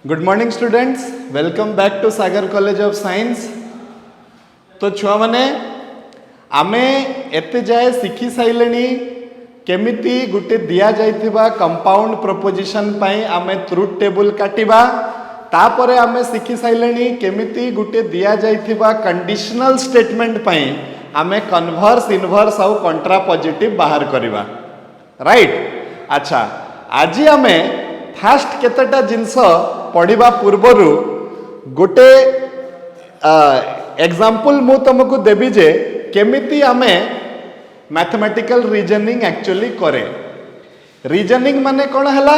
Good morning students, welcome back to Sagar College of Science. तो छुआ माने आमे एते जाए शिखी साइलेनी केमिति गुटे दिया जाइथिबा कंपाउंड प्रोपोजिशन पाई आमे ट्रुथ टेबल काटिबा। तापरे आमे शिखी साइलेनी केमिति गुटे दिया जाइथिबा कंडीशनल स्टेटमेंट पाई आमे कन्वर्स इनवर्स और कंट्रापोजिटिव बाहर करिबा। राइट। अच्छा, आज आमे फास्ट केतेटा जिनस पढ़िबा पूर्वरु गोटे एग्जांपल मु तुमको देबी जे केमिति आमे मैथमेटिकल रीजनिंग एक्चुअली करे। रीजनिंग माने कौन हला?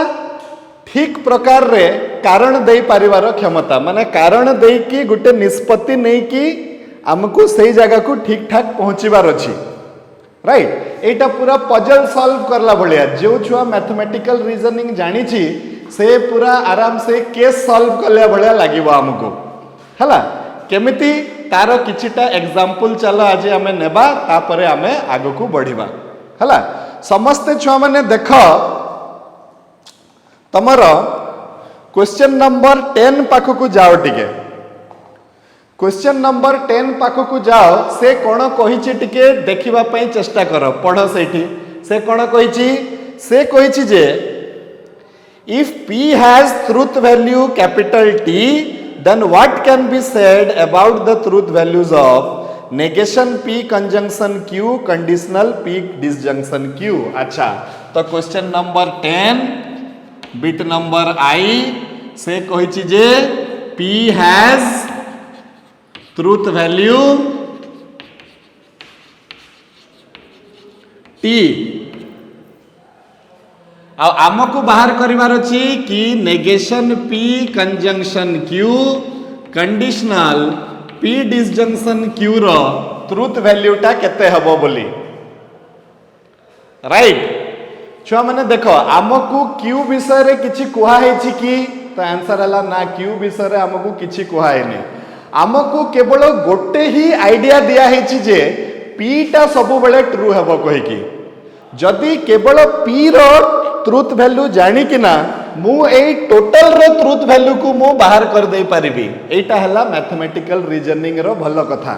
ठीक प्रकार रे कारण दे पारिबार क्षमता, माने कारण दे कि गोटे निष्पत्ति नहीं कि हमको सही जगह को ठीक ठाक पहुंचीबार अछि। राइट। एटा पूरा पजल सॉल्व करला भलिया जो छुआ मैथमेटिकल रीजनिंग जानी छी से पूरा आराम से केस सॉल्व करले भलिया लागिबो हमको। हला केमिति तारो किछिटा एग्जांपल चलो आज हमें नेबा, तापरे हमें आगो को बढ़िबा। हला समस्त छुआ माने देखो तमर क्वेश्चन नंबर 10 पाखो को जाओ टिके। क्वेश्चन नंबर 10 पाखो को जाओ, से कोन कहिछि टिके देखिबा पई चेष्टा करो, पढ़ो सेठी। से कोन कहिछि? से कहिछि जे if p has truth value capital T, then what can be said about the truth values of negation p conjunction q conditional p disjunction q। अच्छा, तो question number 10 bit number I से कहिछि जे p has truth value T आमको बाहर करिवार अछि कि negation P conjunction Q conditional P disjunction Q रो truth value टा केते हबो बोली। राइट। छुआ माने देखो आमको Q विषय रे किछि कुहा हेछि कि? तो आंसर हला ना, Q विषय रे आमको किछि कुहा हेनी। आमको केवल गोटे ही आइडिया दिया हेछि जे P टा सब बेले ट्रू हबो कहि कि। जदि केवल P रो ट्रुथ वैल्यू जानी कि ना मु ए टोटल रो ट्रुथ वैल्यू को मु बाहर कर दे पारिबी। एटा हला मैथमेटिकल रीजनिंग रो भलो कथा।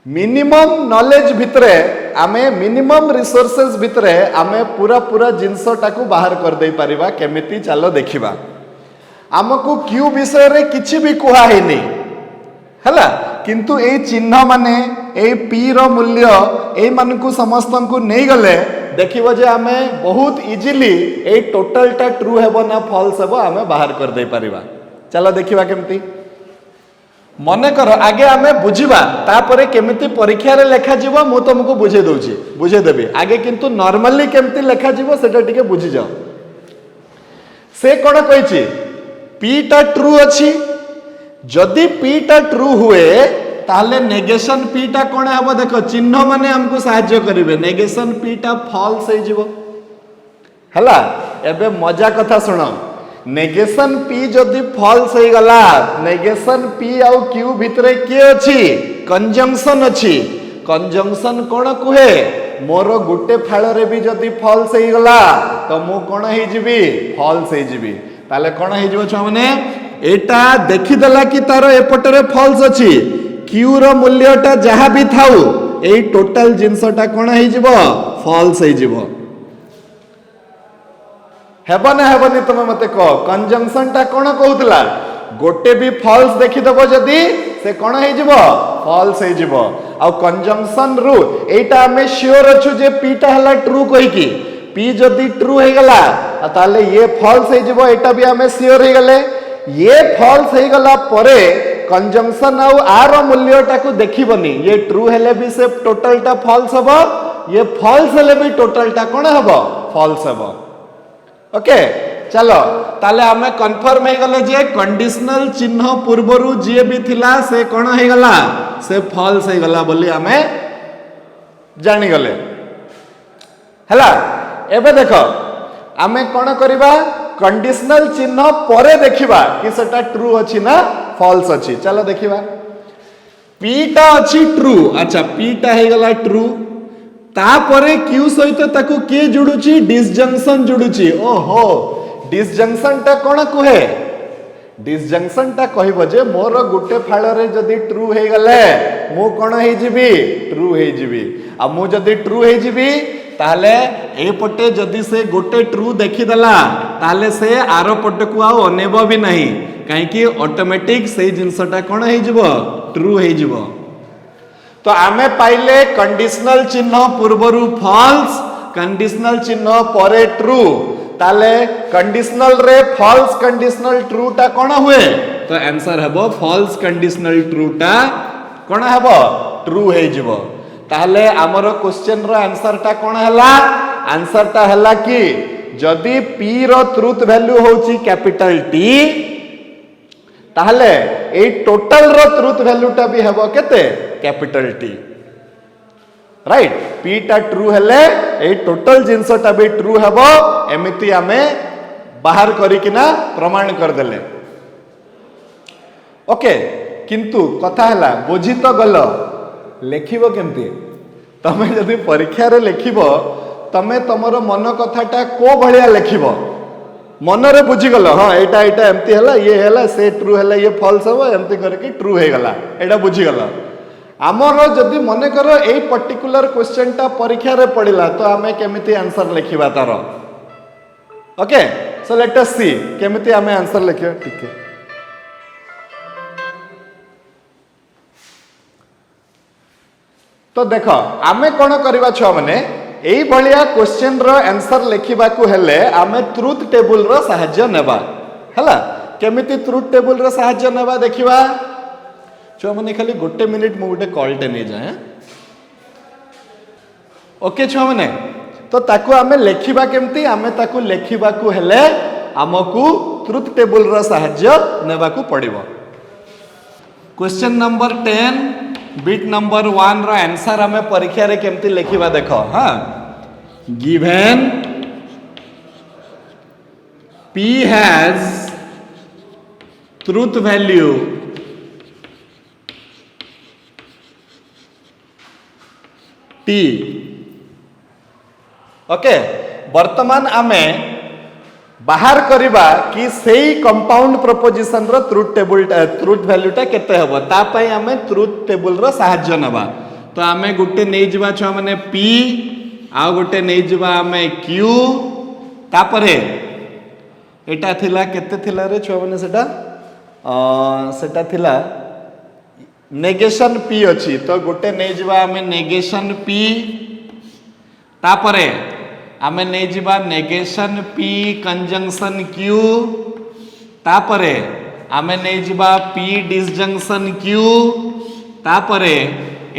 मिनिमम नॉलेज भितरे आमे मिनिमम रिसोर्सेस भितरे आमे पूरा पूरा जिंसटा को बाहर कर दे पारिबा। केमिति चलो देखिबा। हमको क्यू विषय रे किछि भी कुहा हेनी हला, किंतु ए चिन्ह माने ए पी रो मूल्य ए मानकु समस्तन को नहीं गले देखिबो जे आमे बहुत इजीली ए टोटल टा ट्रू हेबो ना फॉल्स हेबो आमे बाहर कर दे परिबा। चलो देखिबा केमती। मने कर आगे आमे बुझिबा, तापरे केमिति परीक्षा रे लेखा जीवो मु तुमको बुझे दउची, बुझे देबी आगे, किंतु नॉर्मली केमिति लेखा जीवो सेटा टिके बुझि जाओ। से कोन कहिछि पी टा ट्रू अछि। जदि पी टा ट्रू हुए ताहले नेगेशन पी टा कोन हबो? देखो चिन्ह माने हमको सहायता करिवे। नेगेशन पी टा फॉल्स हे जिवो। हला एबे मजा कथा सुनो। नेगेशन पी जदि फॉल्स हे गला, नेगेशन पी आउ क्यू भितरे के अछि? कंजंक्शन अछि। कंजंक्शन कोन कुहे? मोर गुटे फाळ रे भी जदि फॉल्स हे गला तो मु कोन हे जिवि? फॉल्स हे जिवि। ताले कोन हे जिवो छ माने एटा देखि देला कि तारो एपटरे फॉल्स अछि। क्यू रो मूल्यटा जहा भी थाउ ए टोटल जिंसटा कोन हे जिवो? फॉल्स हे जिवो। हेबो ना हेबोनी तुम मते कहो। कंजंक्शन टा कोन कहउतला? गोटे भी फॉल्स देखि दबो जदी से कोन हे जिवो? फॉल्स हे जिवो। आ कंजंक्शन रु एटा हमें श्योर अछु जे पी टा हला ट्रू कहि कि। पी जदी ट्रू हे गला ताले ये फॉल्स हे जिवो, एटा भी हमें श्योर हे गले। ये फॉल्स हे गला परे कंजंक्शन आउ आर मूल्यटा को देखिबनी। ये ट्रू हेले भी से टोटल टा फॉल्स हबो, ये फॉल्स हेले भी टोटल टा कोन हबो? फॉल्स हबो। ओके चलो ताले हमें कंफर्म हे गले जे कंडीशनल चिन्ह पूर्वरु जे भी थिला से कोन हे गला? से फॉल्स हे गला बोली हमें जानि गले। हला एबे देखो हमें कोन करिबा? कंडीशनल चिन्ह परे देखिबा कि सेटा ट्रू अछि ना फॉल्स अछि। चलो देखिबा। पी टा अछि ट्रू। अच्छा, पी टा हे गला ट्रू। तापरे क्यू सहित ताकू के जुडुची? डिसजंक्शन जुडुची। ओहो, डिसजंक्शन टा कोन कुहे? डिसजंक्शन टा कहबो जे मोर गुटे फाड़ रे जदी ट्रू हे गले मु कोन हे जिबी ट्रू हे जिबी आ मु जदी ट्रू हे जिबी ताले ए पटे जदी से गोटे ट्रू देखि दला ताले से आरो पटे को आ अनेबो भी नहीं काहे कि ऑटोमेटिक से जिंसटा कोन हे जिवो ट्रू हे जिवो। तो आमे पाइले कंडीशनल चिन्ह पूर्वरु फॉल्स कंडीशनल चिन्ह परे ट्रू ताले कंडीशनल रे फॉल्स कंडीशनल ट्रू टा कोन हुए तो आंसर हेबो फॉल्स कंडीशनल ट्रू टा कोन हेबो ट्रू हे जिवो। ताले हमरो क्वेश्चन रो आंसर टा कोन हला आंसर टा हला कि जदी p रो ट्रुथ वैल्यू होची कैपिटल T ताले ए टोटल रो ट्रुथ वैल्यू टा भी हेबो केते कैपिटल T राइट p टा ट्रू हेले ए टोटल जिंस टा भी ट्रू हेबो एमिति आमे बाहर करिकिना प्रमाण कर देले। ओके किंतु कथा हला बुझी तो गलो लेखिबो केमती तमे जदी परीक्षा रे लेखिबो तमे तमरो मन कथाटा को भलिया लेखिबो मन रे बुझी गलो हां एटा एटा एमती हला ये हला से ट्रू हला ये फॉल्स हो एमती करके ट्रू हे गला एटा बुझी गलो। आमर जदि मने करो ए पर्टिकुलर क्वेश्चन टा परीक्षा रे पड़िला तो आमे केमिति आंसर लिखिबा तार। ओके सो लेट अस सी केमिति आमे आंसर लिखियो ठीक है। तो देखो आमे कोन करबा छ माने एई बलिया क्वेश्चन रो आंसर लिखिबा को हेले आमे ट्रुथ टेबल रो सहाय्य नेबा हला केमिति ट्रुथ टेबल रो सहाय्य नेबा देखिबा छुआ मैंने खाली गोटे मिनिट मु गोटे कॉल टे नहीं जाए ओके छुआ मैंने तो ताकू आमे लेखिबा केमती आमे ताकू लेखिबा को हेले हमकू ट्रुथ टेबल रो सहाय्य नेबा को पड़िबो। क्वेश्चन नंबर 10 बिट नंबर 1 रो आंसर आमे परीक्षा रे केमती लेखिबा देखो हां given p has truth value T okay वर्तमान आमे बाहर करिबा कि सेही कंपाउंड प्रोपोजिशन रो ट्रुथ टेबल ट्रुथ वैल्यू टा केते हबो ता पई आमे ट्रुथ टेबल रो सहाय्य नबा। तो आमे गुटे नै जिबा छ माने p आ गुटे नै जिबा आमे q तापरे एटा थिला केते थिला रे छ माने सेटा थिला नेगेशन p अछि तो गोटे नै जिबा आमे नेगेशन p तापरे आमे नै जिबा नेगेशन p कंजंक्शन q तापरे आमे नै जिबा p डिसजंक्शन q तापरे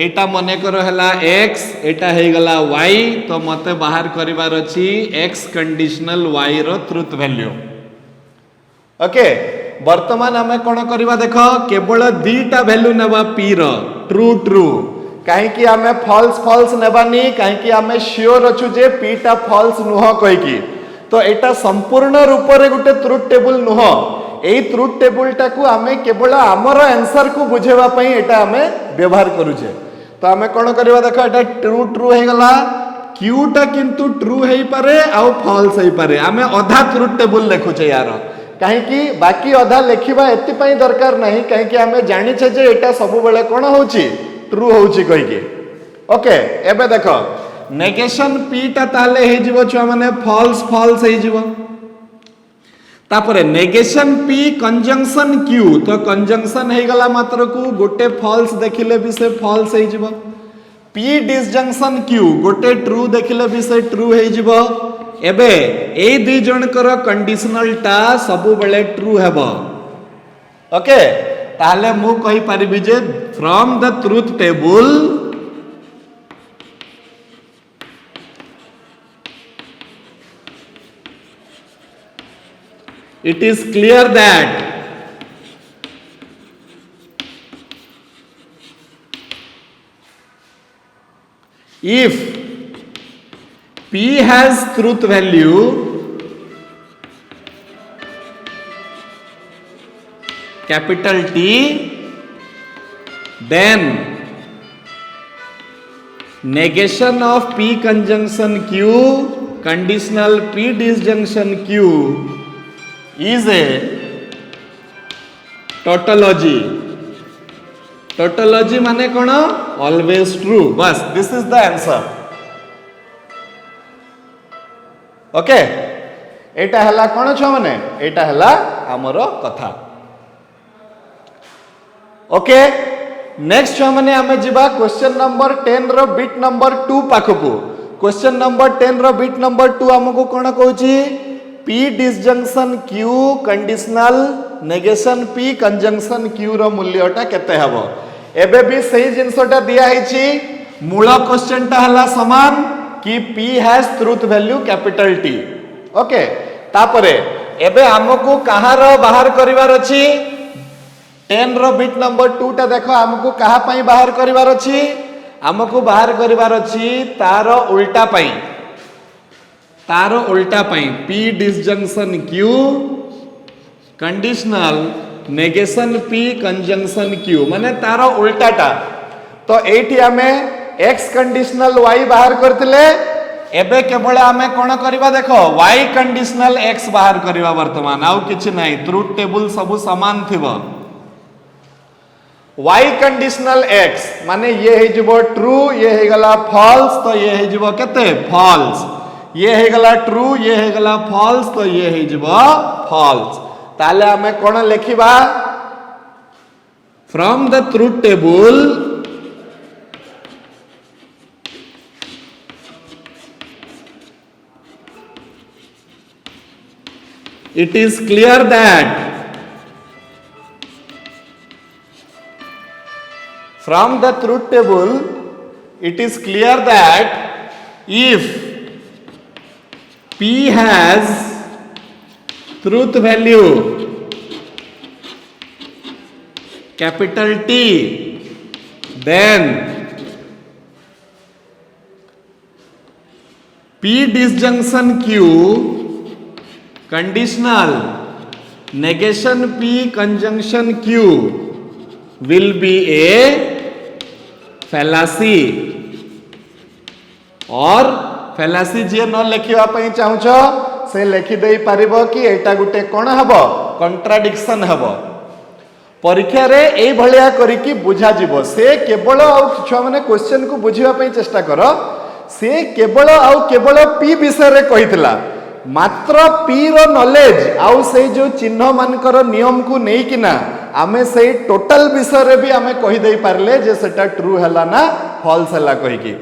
एटा मने करो हला x एटा हे गला y तो मते बाहर करिवार अछि x कंडीशनल y रो ट्रुथ वैल्यू। ओके वर्तमान आमे कोन करबा देखो केवल दीटा वैल्यू नेबा p रो ट्रू ट्रू काहे कि आमे फॉल्स फॉल्स नेबानी काहे कि आमे श्योर अछु जे p टा फॉल्स नुह कहि कि तो एटा संपूर्ण रूप रे गुटे ट्रुथ टेबल नुह एई ट्रुथ टेबल टा को आमे केवल हमर आंसर को बुझेबा पई एटा आमे व्यवहार करू छे। तो आमे कोन करबा देखो एटा ट्रू ट्रू हे गला q टा किंतु ट्रू हेई पारे आ फॉल्स हेई पारे आमे आधा ट्रुथ टेबल लेखु छे यार काहे कि बाकी आधा लेखिबा एति पई दरकार नाही काहे कि आमे जानि छे जे एटा सब बेले कोन होची ट्रू होची कहि कि। ओके एबे देखो नेगेशन p टा ताले हे जिवो छुआ माने फॉल्स फॉल्स हे जिवो तापरे नेगेशन p कंजंक्शन q तो कंजंक्शन हे गला मात्र को गोटे फॉल्स देखिले भी से फॉल्स हे जिवो p डिसजंक्शन q गोटे ट्रू देखिले भी से ट्रू हे जिवो। एबे ए दी जनकर कंडीशनल टा सबु बेले ट्रू हेबो। ओके ताले मु कहि परिबि जे from the truth table it is clear that if p has truth value capital T then negation of p conjunction q conditional p disjunction q is a tautology tautology माने कौन always true बस this is the answer okay एटा हला कौन छ माने एटा हला हमरो कथा ओके नेक्स्ट छुआ मैंने आमे जिबा क्वेश्चन नंबर 10 रो बिट नंबर 2 पाखकु क्वेश्चन नंबर 10 रो बिट नंबर 2 हमको कोन कहूची p disjunction q conditional negation p conjunction q रो मूल्यटा केते हबो एबे भी सही जिंसटा दिया हिची मूल क्वेश्चनटा हला समान कि p has truth value capital T okay तापरे एबे हमको कहार बाहर करिवार अछि 10 रो बिट नंबर 2 टा देखो हमको कहा पई बाहर करिवार अछि हमको बाहर करिवार अछि तारो उल्टा पई p disjunction q conditional negation p conjunction q माने तारो उल्टाटा तो एठी हमें x कंडीशनल y बाहर करथिले एबे केवल हमें कोन करबा देखो y कंडीशनल x बाहर करबा वर्तमान आउ किछि नाही ट्रुथ टेबल सब समान थिबो y कंडीशनल x माने ये हे जबो ट्रू ये हे गला फॉल्स तो ये हे जबो केते फॉल्स ये हे गला ट्रू ये हे गला फॉल्स तो ये हे जबो फॉल्स ताले हमें कोन लिखिबा from the truth table it is clear that from the truth table it is clear that if p has truth value capital T then p disjunction q conditional negation p conjunction q will be a fallacy और fallacy जे न लिखिबा पई चाहूछो से लिखि देई पारिबो कि एटा गुटे कोन हबो contradiction हबो परीक्षा रे एई भलिया करी कि बुझा जिवो से केवल आ छुआ माने क्वेश्चन को बुझिबा पई चेष्टा करो से केवल p विषय रे कहितला मात्र p रो नॉलेज आउ से जो चिन्ह मानकर नियम को नहीं किना आमे से टोटल विषय रे भी आमे कहि देई पारले जे सेटा ट्रू हला ना फॉल्स हला कहि कि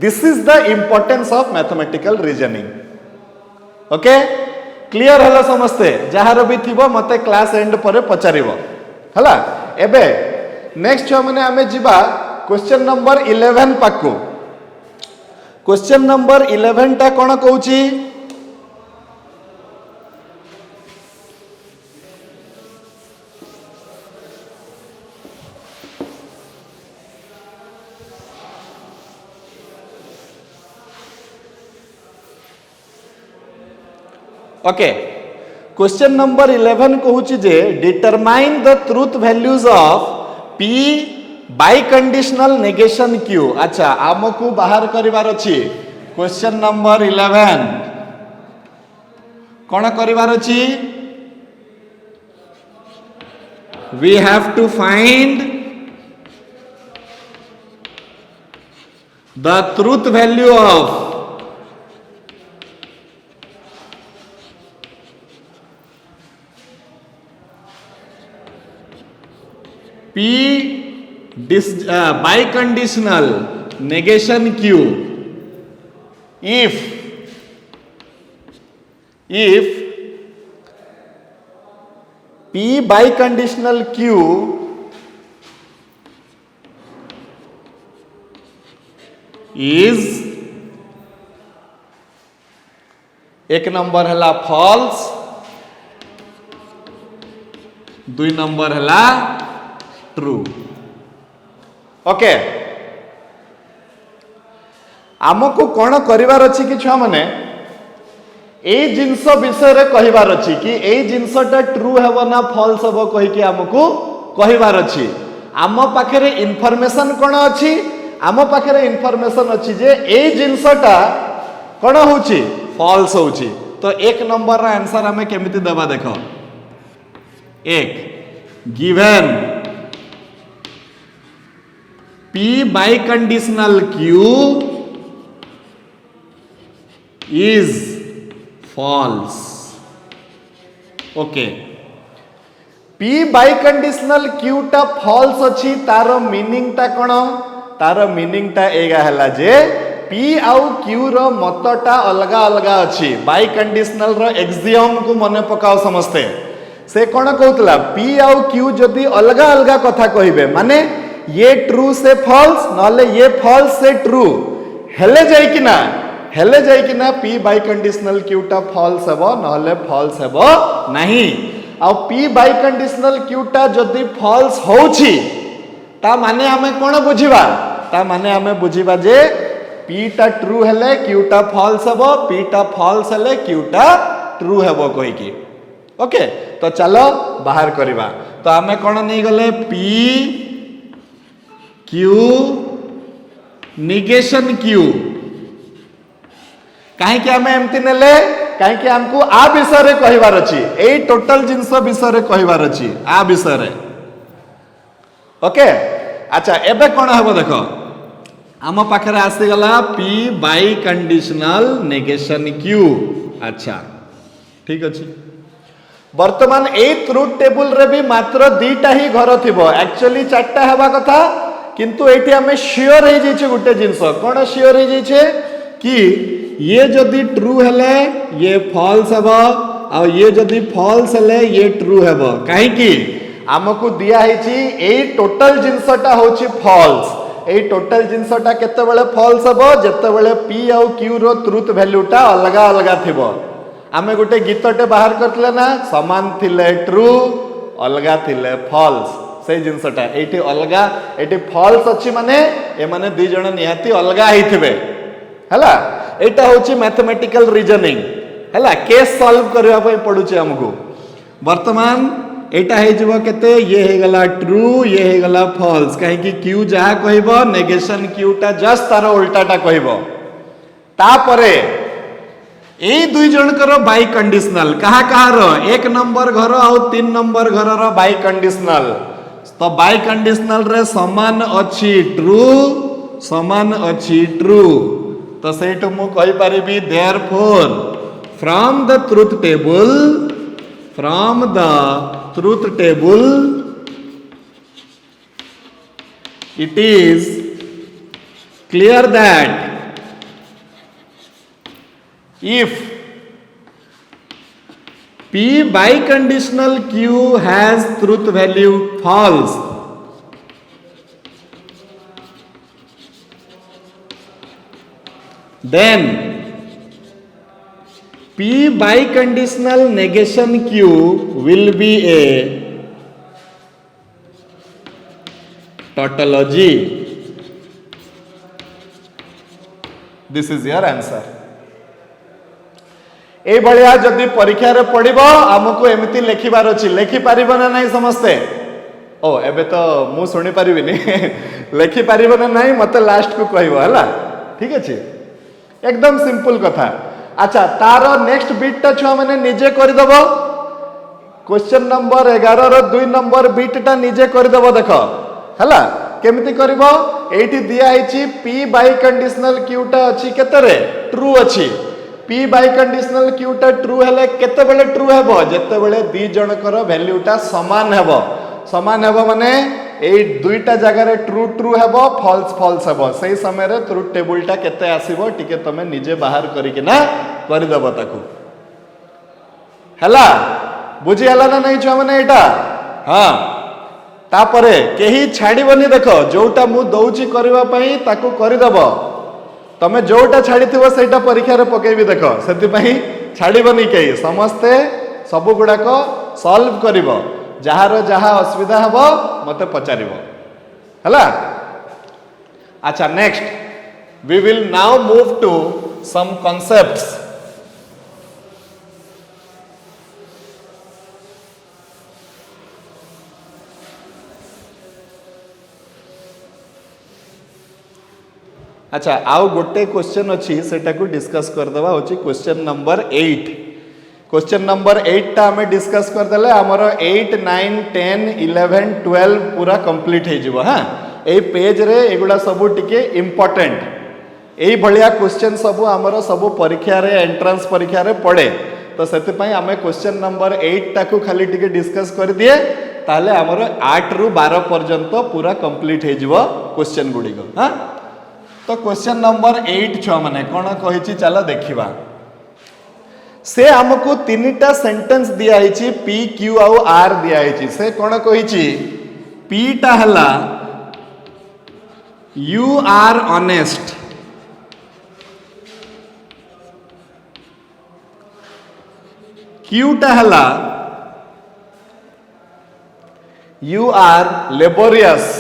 this is the importance of mathematical reasoning okay clear हला समस्ते जहार भी थिबो मते क्लास एंड परे पचारिबो हला एबे नेक्स्ट माने आमे जिबा क्वेश्चन नंबर 11 पाकू क्वेश्चन नंबर 11 टा कोन कहूची ओके क्वेश्चन नंबर 11 कहूची जे determine the truth values of p biconditional negation q अच्छा हमको बाहर करिवार अछि क्वेश्चन नंबर 11 कोन करिवार अछि we have to find the truth value of p by conditional negation q if p by conditional q is एक number हला false दुई नंबर हला ट्रू ओके आमको कौन करिवार अछि कि छुआ माने ए जिंस विषय रे कहिवार अछि कि ए जिंसटा ट्रू हेबो ना फॉल्स हेबो कहि कि आमको कहिवार अछि आम पाखरे इन्फॉर्मेशन कोन अछि आम पाखरे इन्फॉर्मेशन अछि जे ए जिंसटा कोन होछि फॉल्स होछि तो एक नंबर रा आंसर हमें केमिति देबा देखो एक given P by conditional Q is false. Okay P by conditional Q टा false अच्छी तार मीनिंग टा कौन तार मीनिंग टा एगा हला जे P आउ Q रो मतटा अलगा अलगा अच्छी बाय कंडीशनल रो एक्सियम को मने पकाओ समझते से कौन कहतला P आउ Q जदि अलगा अलगा कथा कहिबे माने ये ट्रू से फॉल्स नले ये फॉल्स से ट्रू हेले जाई कि ना P बाय कंडीशनल Q टा फॉल्स हेबो नले फॉल्स हेबो नहीं आ P बाय कंडीशनल Q टा जदि फॉल्स होउची ता माने हमें कोन बुझिबा ता माने हमें बुझिबा जे P टा ट्रू हेले Q टा फॉल्स हेबो P टा फॉल्स हेले Q टा ट्रू हेबो कहि की ओके तो चलो बाहर करबा तो हमें कोन नहीं गले P Q निगेशन Q कहीं कि हमें एमती नेले कहीं कि हमको आ विषय रे कहिबार अछि ए टोटल जिंस विषय रे कहिबार अछि आ विषय रे ओके अच्छा एबे कोन हबो देखो आम पाखरे आसी गला P biconditional negation Q अच्छा ठीक अछि वर्तमान ए ट्रुथ टेबल रे भी मात्र दीटा ही घर थिबो एक्चुअली चारटा हेबा कथा किंतु एठी हमें श्योर हो जाइए गोटे जिनस कौन श्योर हो जाइए कि ये जदि ट्रू हेले ये फॉल्स हेबो आ ये जदि फॉल्स हेले ये ट्रू हेबो काहे कि हमकु दिया हिची ए टोटल जिनसटा होची फॉल्स ए टोटल जिनसटा केते बेले फॉल्स हेबो जेते बेले P आ Q रो ट्रुथ वैल्यूटा अलगा अलगा थिबो आमे गोटे गीतटे बाहर करतले ना समान थिले ट्रू अलगा थिले फॉल्स से जिनसटा एठी अलगा एठी फॉल्स अछि माने ए माने दुई जण निहाती अलगा हिथिबे हला एटा होची मैथमेटिकल रीजनिंग हला केस सॉल्व करबा पई पडुची हमकु वर्तमान एटा हे जबो केते ये हे गला ट्रू ये हे गला फॉल्स काहे कि Q जहा कहइबो नेगेशन Q टा जस्ट तार उल्टाटा कहइबो तापरे ए दुई जनकर बाय कंडीशनल कहा कहा रो एक नंबर घर आ 3 नंबर घर रो बाय कंडीशनल तो बाय कंडीशनल रे समान अच्छी ट्रू तो सेटु मु कहि परिबी therefore from the truth table it is clear that if P by conditional Q has truth value false then P by conditional negation Q will be a tautology. This is your answer. ए भलिया जदि परीक्षा रे पड़िबो हमकु एमिति लेखिबार अछि लेखि पारिबो ना नाही समस्ते ओ एबे तो मु सुनि पारिबिनी लेखि पारिबो ना नाही मते लास्ट को कहइबो हला ठीक अछि एकदम सिंपल कथा अच्छा तारो नेक्स्ट बिट ता छुआ माने निजे करि दबो क्वेश्चन नंबर 11 रो 2 नंबर बिट ता निजे करि दबो देखो हला केमिति करबो एठी दिया हिची P बाय कंडीशनल Q टा अछि केते रे ट्रू अछि P बाय कंडीशनल Q टा ट्रू हेले केते बेले ट्रू हेबो जेते बेले दी जनकर वैल्यूटा समान हेबो माने ए दुईटा जगह रे ट्रू ट्रू हेबो फॉल्स हेबो सही समय रे ट्रुथ टेबल टा केते आसीबो टिके तमे निजे बाहर करि के ना करि देबो ताकू हला बुझी हला ना नहीं छ माने एटा हां तापरे केही छाड़ीबनी देखो जोटा मु दउची करबा पई ताकू करि देबो तमे जोटा छाड़ीथिबो सेटा परीक्षा रे पकेबी देखो सेति पई छाड़ीबनी केही समस्ते सब गुडा को सॉल्व करिवो जहार जहा असुविधा हबो मते पचारिवो हला अच्छा next we will now move to some concepts अच्छा आउ गोटे क्वेश्चन अच्छी सेटा को डिस्कस कर दवा होची क्वेश्चन नंबर 8 क्वेश्चन नंबर 8 टा हमें डिस्कस कर देले हमर 8 9 10 11 12 पूरा कंप्लीट हे जिवो। हां ए पेज रे एगुडा सब टिके इंपोर्टेंट एई भलिया क्वेश्चन सब हमर सब परीक्षा रे एंट्रेंस परीक्षा रे पड़े तो सेति पई हमें क्वेश्चन नंबर 8 टा को खाली टिके डिस्कस कर दिए ताले हमर 8 रु 12 पर्यंत पूरा कंप्लीट हे जिवो क्वेश्चन गुडी को। हां तो क्वेश्चन नंबर 8 छुआ माने कोन कहिछि चलो देखिबा। से हमको तीनटा सेंटेंस दिया है पी क्यू आउ आर दिया है से कौन कही पी टा हला यू आर ऑनेस्ट क्यू टा हला यू आर लेबोरियस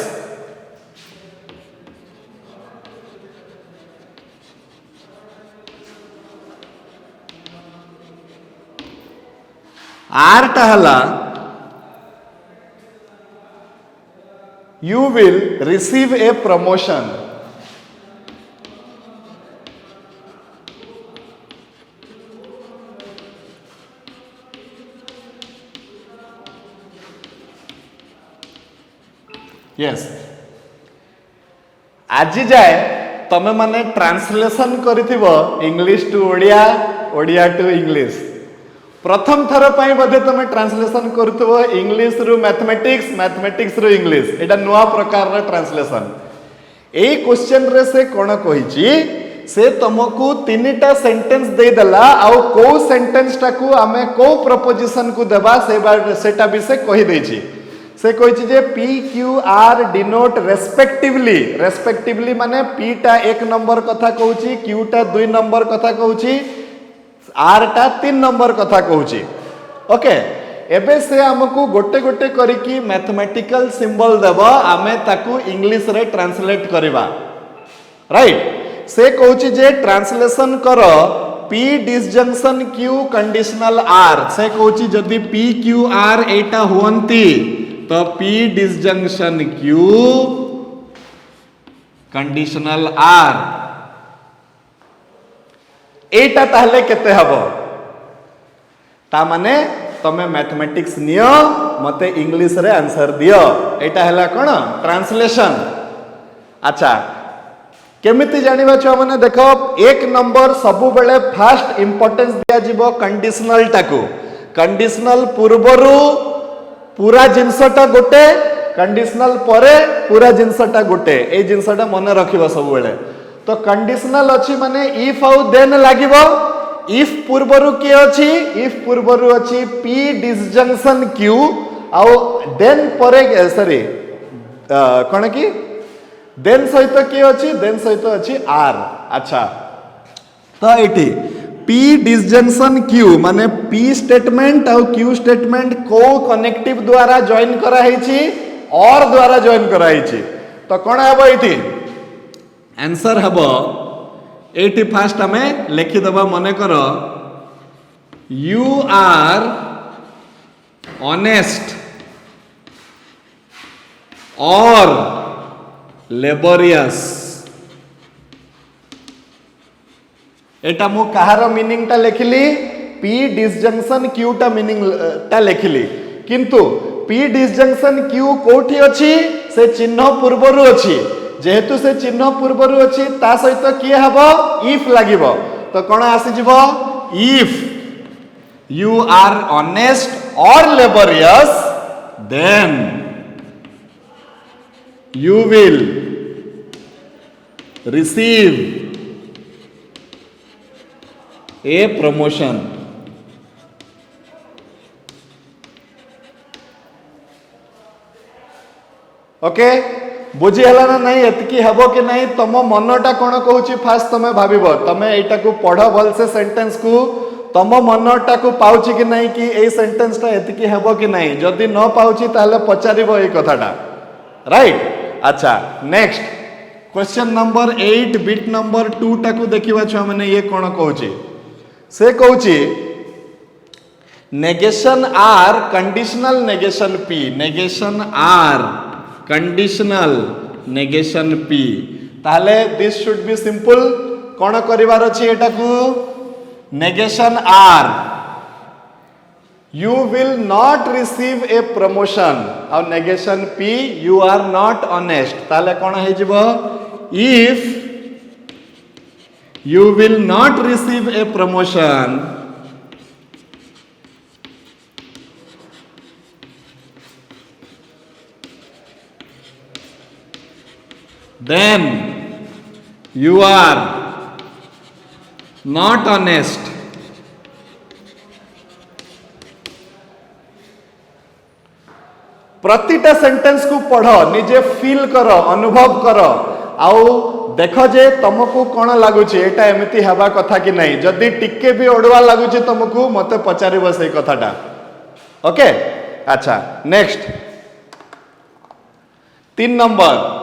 आर टा हला you will receive a promotion. Yes आज जाए तमे माने ट्रांसलेशन करिथिबो English to Odia Odia to English प्रथम थर पाई बधे तुम ट्रांसलेशन करुथबो इंग्लिश रु मैथमेटिक्स मैथमेटिक्स रु इंग्लिश एटा नुआ प्रकार रा ट्रांसलेशन। एई क्वेश्चन रे से कोन कहिछि से तुमको तीनटा सेंटेंस दे देला आउ को सेंटेंस टा को हमें को प्रपोजिशन को देबा सेटा भी से कहि दैछि। से कहिछि जे P Q R denote respectively माने पी टा 1 नंबर कथा कहूछि क्यू टा 2 नंबर कथा कहूछि आर टा 3 नंबर कथा कहूची। ओके एबे से हमको गोटे गोटे करिकी मैथमेटिकल सिंबल देबो आमे ताकू इंग्लिश रे ट्रांसलेट करबा। राइट से कहूची जे ट्रांसलेशन करो P disjunction Q conditional R से कहूची जदी पी क्यू आर एटा होंती तो P disjunction Q conditional R एटा ताहले केते हबो ता माने तमे मैथमेटिक्स नियो मते इंग्लिश रे आंसर दियो एटा हला कोन ट्रांसलेशन। अच्छा केमिति जानिबा छ माने देखो 1 नंबर सबु बेले फास्ट इंपोर्टेंस दिया जिवो कंडीशनल टाकू कंडीशनल पूर्वरु पूरा जिंसटा गोटे कंडीशनल परे पूरा जिंसटा गोटे ए जिंसटा मने रखिबो सबु बेले। तो कंडीशनल अच्छी माने इफ आउ देन लागिबो इफ पूर्वरु के अछि इफ पूर्वरु अछि पी डिसजंक्शन क्यू आउ देन परे सॉरी कोन की देन सहित के अछि देन सहित अछि आर। अच्छा तो एठी पी डिसजंक्शन क्यू माने पी स्टेटमेंट आउ क्यू स्टेटमेंट को कनेक्टिव द्वारा जॉइन करा हेछि और द्वारा जॉइन करा हेछि तो कोन हेबो एठी आंसर हबो एटी फास्ट हमें लिखि दबा मने करो यू आर ऑनेस्ट और लेबोरियस एटा मु कहार मीनिंग टा लिखिली पी डिसजंक्शन क्यू टा मीनिंग टा लिखिली किंतु पी डिसजंक्शन क्यू कोठी अछि से चिन्ह पूर्वरु अछि जेहेतु से चिन्ह पूर्वरु अछि ता सहित किए हबो इफ लागिबो तो कोन आसी जिवो इफ यू आर ऑनेस्ट और laborious then you will receive a promotion. Okay बुझी हला ना नहीं एतकी हबो कि नहीं तुम मनटा कोन कहूची फास्ट तमे भाबिबो तमे एटा को पढ़ो भल से सेंटेंस को तुम मनटा को पाउची कि नहीं कि ए सेंटेंस ता एतकी हबो कि नहीं जदी न पाउची ताले पचारिबो ए कथाटा। राइट अच्छा next question number 8 bit number 2 टा को देखिबा छ माने ये कोन कहूची से कहूची negation r conditional negation p negation r conditional negation p ताहले दिस शुड बी सिंपल कोन करिवार अछि एटा को negation r You will not receive a promotion. और negation P, you are not honest. ताले कौन है जीवो? If you will not receive a promotion, then you are not honest. प्रतिटा सेंटेंस को पढ़, निजे फील कर, अनुभव कर, आउ देख जे तुमको कौन लगुच एटा एमती हवा कथा कि नहीं. जदि टिके भी अड़ुआ लगुच तुमको मत पचार से कथाटा. ओके अच्छा next 3 number.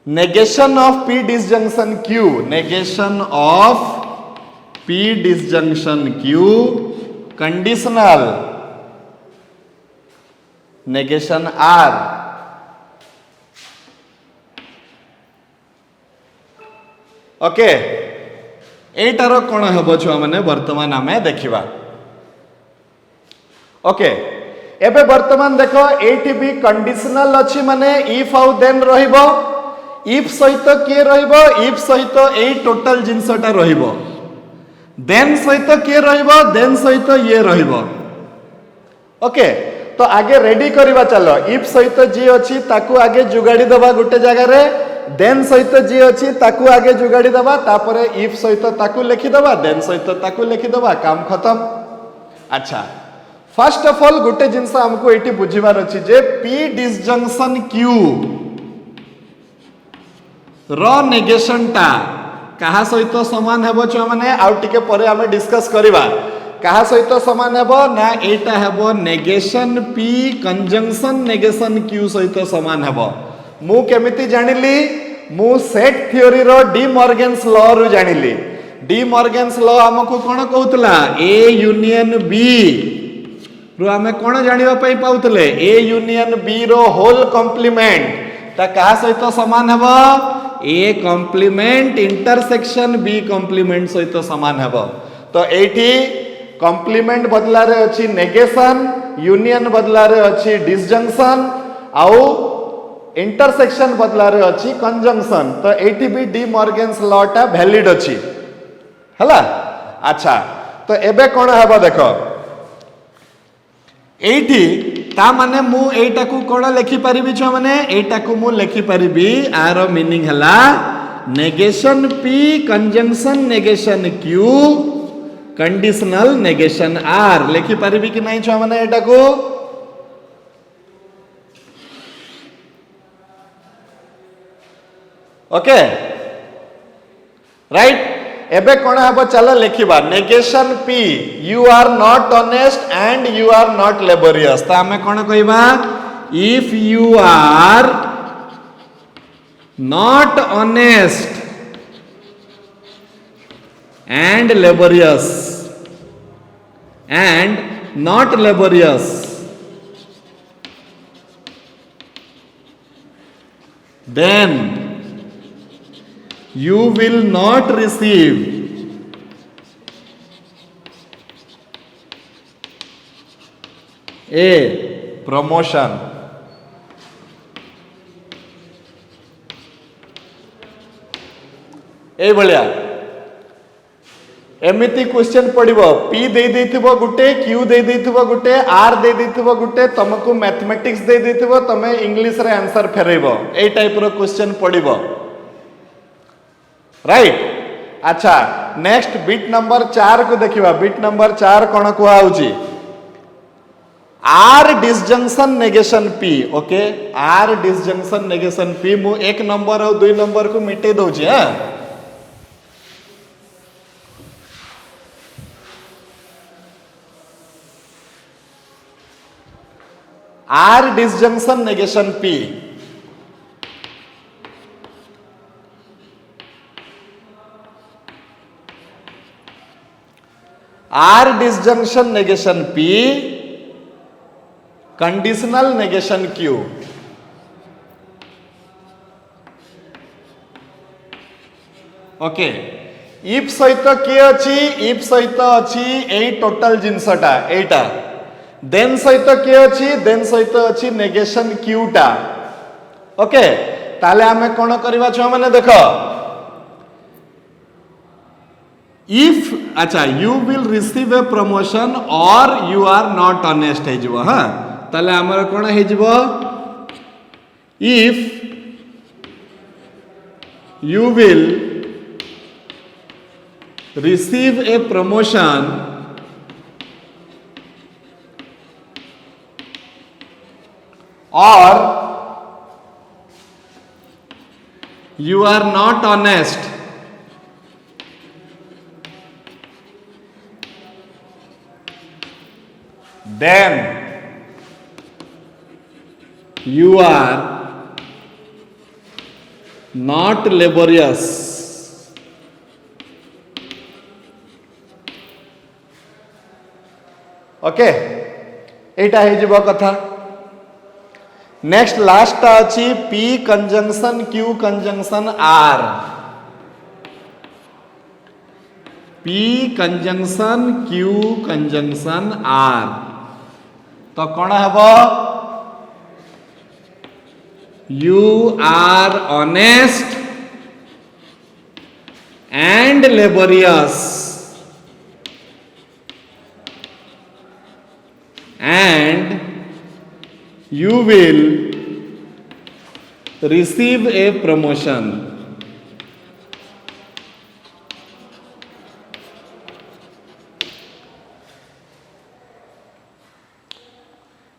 negation of p disjunction q. negation of p disjunction q conditional negation r. Okay एटार कौन हम छुआ मैंने वर्तमान आम देखा. ओके एबे वर्तमान देख एटी भी कंडीशनल अच्छी माने इफ आउ देन रहिबो. इफ सहित किए रहिबो? इफ सहित ए टोटल जिनसटा रहिबो. देन सहित किए रहिबो? देन सहित ये रहिबो. ओके तो आगे रेडी करवा चलो. इफ सहित जी अच्छी ताकू आगे जुगाड़ी दबा गोटे जगह रे. देन सहित जी अच्छी ताकू आगे जुगाड़ी दबा. तापरे इफ सहित ताकू लिखि दबा. देन सहित ताकू लिखि दबा. काम खत्म. अच्छा फर्स्ट ऑफ ऑल गोटे जिनस हमको एटी बुझिबार अछि J P disjunction Q rho negation टा कहा सहित समान हेबो छ माने आउ टिके परे हमें डिस्कस करिबा. कहा सहित समान हेबो ना एटा हेबो negation p conjunction negation Q सहित समान हेबो. मु केमिति जानिली? मु set theory rho D Morgan's law रु जानिली. डी मॉर्गन्स लॉ हमको कोन कहउतला? ए यूनियन बी रु हमें कोन जानिबा पई पाउतले? ए यूनियन बी रो होल कॉम्प्लीमेंट ता कहा सहित समान हेबो? A complement intersection B complement सहित समान हेबो. तो एठी कॉम्प्लीमेंट बदला रे अछि नेगेशन, यूनियन बदला रे अछि डिसजंक्शन, आउ इंटरसेक्शन बदला रे अछि कंजंक्शन. तो एठी भी डी मॉर्गन्स लॉ टा वैलिड अछि हला. अच्छा तो एबे कोन हेबो देखो एठी ता माने मु एटा को कोन लिखि परिबि छ माने एटा को मु लिखि परिबि आर मीनिंग हला negation p conjunction negation q conditional negation r. लिखि परिबि कि नहीं छ माने एटा को? Okay right. एबे कोन हबो चलो लिखिबा. Negation p you are not honest and you are not laborious. ता हमें कोन कहिबा? If you are not honest and laborious and not laborious then you will not receive a promotion. ए भलिया एमिति question पड़िबो. P they देथिबो Gute, Q they देथिबो Gute, are they देथिबो गुटे, तुमको mathematics दे देथिबो, तमे English रे आंसर फेरैबो. ए टाइप रो क्वेश्चन पड़िबो राइट. अच्छा नेक्स्ट बिट नंबर 4 को देखिबा. बिट नंबर 4 कोन कुआ होची? R disjunction negation P. Okay R disjunction negation P मु 1 नंबर और 2 नंबर को मिटे दउची. हां R disjunction negation P R disjunction negation P conditional negation Q. Okay if सहित किए अच्छी इफ सहित अच्छी एई टोटल जिनसटा एटा देन सहित किए अच्छी देन सहित अच्छी नेगेशन क्यूटा ओके ताले आमे कोन करबा छ माने देखो इफ अच्छा you will receive a promotion और यू आर नॉट ऑनेस्ट हे जबो हां ताले हमर कोन हे जबो if you will receive a promotion or you are not honest then you are not laborious okay एटा हे जीव कथा नेक्स्ट लास्ट अछि P conjunction Q conjunction R P conjunction Q conjunction R तो कौन हबो You are honest and laborious and you will receive a promotion.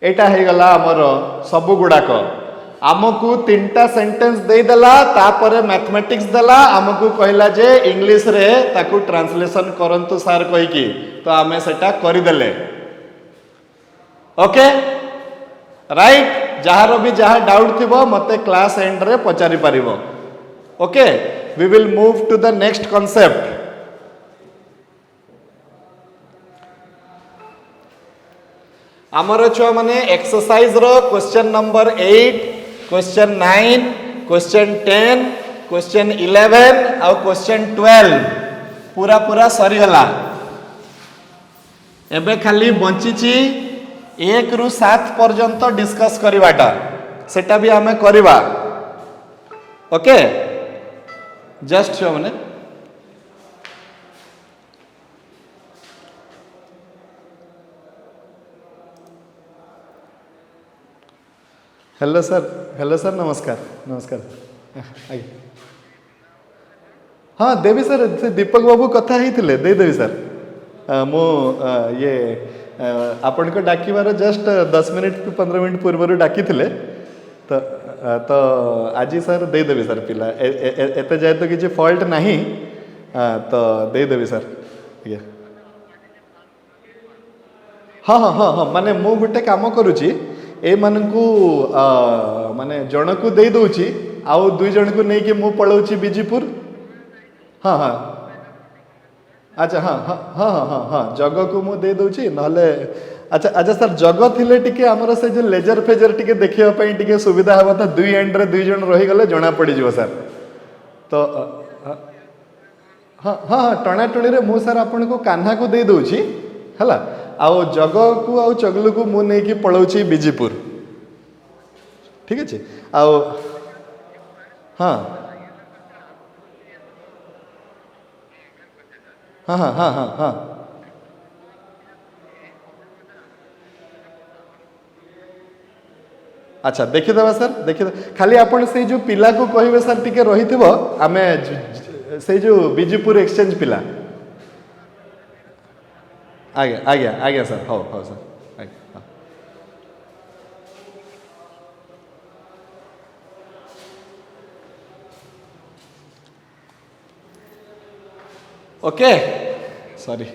एटा हे गला हमर सब गुडाक आमको तीनटा सेंटेंस दे देला तापरे मैथमेटिक्स देला आमको कहला जे इंग्लिश रे ताकू ट्रांसलेशन करंतु सार कहि की तो आमे सेटा करि देले ओके राइट जहार भी जहा डाउट थिबो मते क्लास एंड रे पचारि परिबो okay we will move to the next concept आमर छुआ माने एक्सरसाइज रो question number 8 question 9 question 10 question 11 और क्वेश्चन 12 पूरा पूरा सरी गला एबे खाली बंचिची 1 रु 7 पर्यंत डिस्कस करिवाटा सेटा भी हमें करिवा ओके जस्ट छुआ माने हेलो सर नमस्कार नमस्कार आगे हाँ देवी सर से दीपक बाबू कथा ही थिले दे देवी सर मो ये आपण को डाकिबार जस्ट 10 मिनिट 15 मिनिट पूर्व डाकी थिले तो आज सर दे देवी सर पिला एते जाय तो किछि फॉल्ट नहीं तो दे देवी सर आगे हाँ हाँ हाँ हाँ माने मु गोटे काम करूची ए मानकू माने जन को दे दउची आउ 2 जन को नहीं कि मु पळौची बीजीपुर हाँ हाँ अच्छा हाँ हाँ हाँ हाँ हाँ हाँ जग को मु दे दउची नहले अच्छा अच्छा सर जग थिले टिके हमर से जो लेजर फेजर टिके देखिया पई टिके सुविधा हबा त 2 एंड रे 2 जन रही गले जणा पड़ी जिवो सर तो हाँ हाँ टणा टणी रे मु सर आपन को कान्हा को दे दउची हला आउ जग को आउ चगलू को मु नहीं कि पळौची बीजीपुर ठीक अच्छे आउ हाँ हाँ हाँ हाँ हाँ हाँ अच्छा देखिदेवा सर देखिदे खाली आपण से जो पिला को कहिबे सर टिके रहिथिबो आमे से जो बीजीपुर एक्सचेंज पिला आगे सर हो सर आगे हाँ ओके सॉरी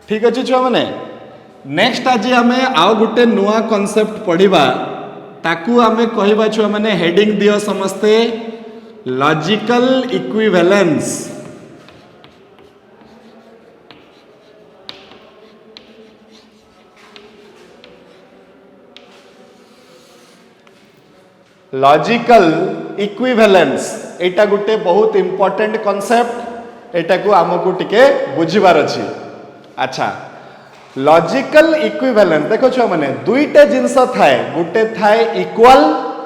ठीक अच्छे छुआ मैंने नेक्स्ट आज आम आउ गोटे नुआ कॉन्सेप्ट पढ़िबा ताकू आमे कहिबा छुआ माने हेडिंग दियो समस्ते लॉजिकल इक्विवेलेंस लॉजिकल इक्विवेलेंस एटा गुटे बहुत इंपोर्टेंट कॉन्सेप्ट एटा को आमको टिके बुझिबार अछि। अच्छा लॉजिकल इक्विवेलेंस देखो छुआ माने दुईटा जिंस थाए गुटे थाए इक्वल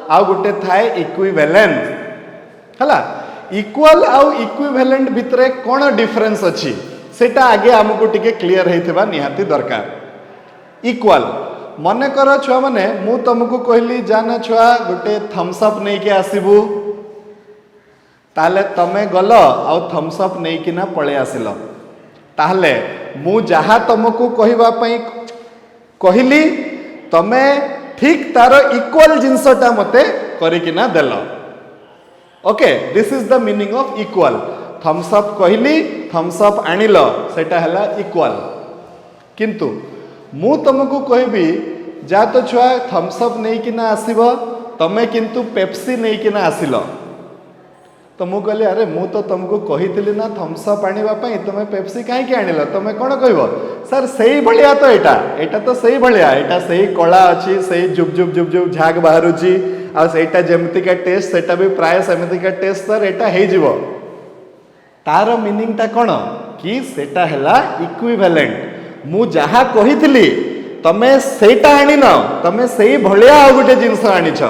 आ गुटे थाए इक्विवेलेंट हला इक्वल आउ इक्विवेलेंट भितरे कोन डिफरेंस अछि सेटा आगे आमको टिके क्लियर हेइथिबा निहाती दरकार। इक्वल मने कर छुआ माने मु तुमको कहली जाना छुआ गुटे थम्स अप नहीं के आसीबू ताले तमे गल आउ थम्स अप नहीं कि ना पळे आसिलो ताहले मु जहा तुमको कहिबा पई कहली तमे ठीक तार इक्वल जिंसटा मते करिकिना देलो। Okay this is the meaning of equal. Thumbs up कहली थम्स अप आनिलो सेटा हला इक्वल किंतु मु तुमको कहबी जा तो छुआ थम्स अप नहीं कि ना आसीबो तमे किंतु पेप्सी नहीं कि ना आसिलो तो मु कहली अरे मु तो तुमको कहितली ना थम्स अप आनिबा पई तमे पेप्सी काहे के आनिलो तमे कोन कहबो सर सही भलिया तो एटा तो सही भलिया एटा सही कला अछि सही जुब जुब जुब जुब झाग बाहरुची आ सेटा जेमति का टेस्ट सेटा भी प्राय समिति का टेस्ट सर एटा हे जिवो तार मीनिंग ता कोन कि सेटा हला इक्विवेलेंट मु जहा कहितली तमे सेटा आनी न तमे सही भलिया आ गुटे जिंस आनिछ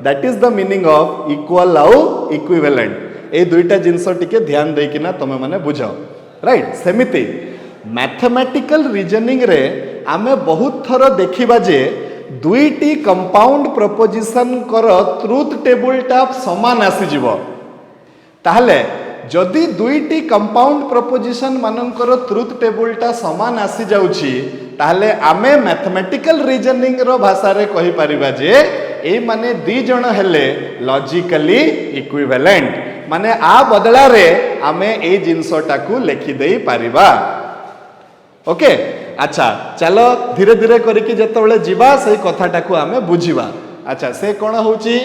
that is the meaning of equal आउ इक्विवेलेंट। ए दुईटा जिंस टिके ध्यान देकिना तमे माने बुझाओ राइट। सेमिति मैथमेटिकल रीजनिंग रे आमे बहुत थर देखिबा जे दुईटी कंपाउंड प्रोपोजिशन कर ट्रुथ टेबल टा समान आसी जिवो ताहले जदि दुईटी कंपाउंड प्रोपोजिशन मानकर ट्रुथ टेबल टा समान आसी जाउछि ताहले आमे मैथमेटिकल रीजनिंग रो भाषा रे कहि परिबा जे ए माने दी जण हेले लॉजिकली इक्विवेलेंट माने आ बदला रे आमे ए जिंसटा को लिखि देई परिबा। ओके अच्छा चलो धीरे धीरे करिकि जेतबेले जिबा सेही कथाटा को आमे बुझिबा। अच्छा से कोन होउची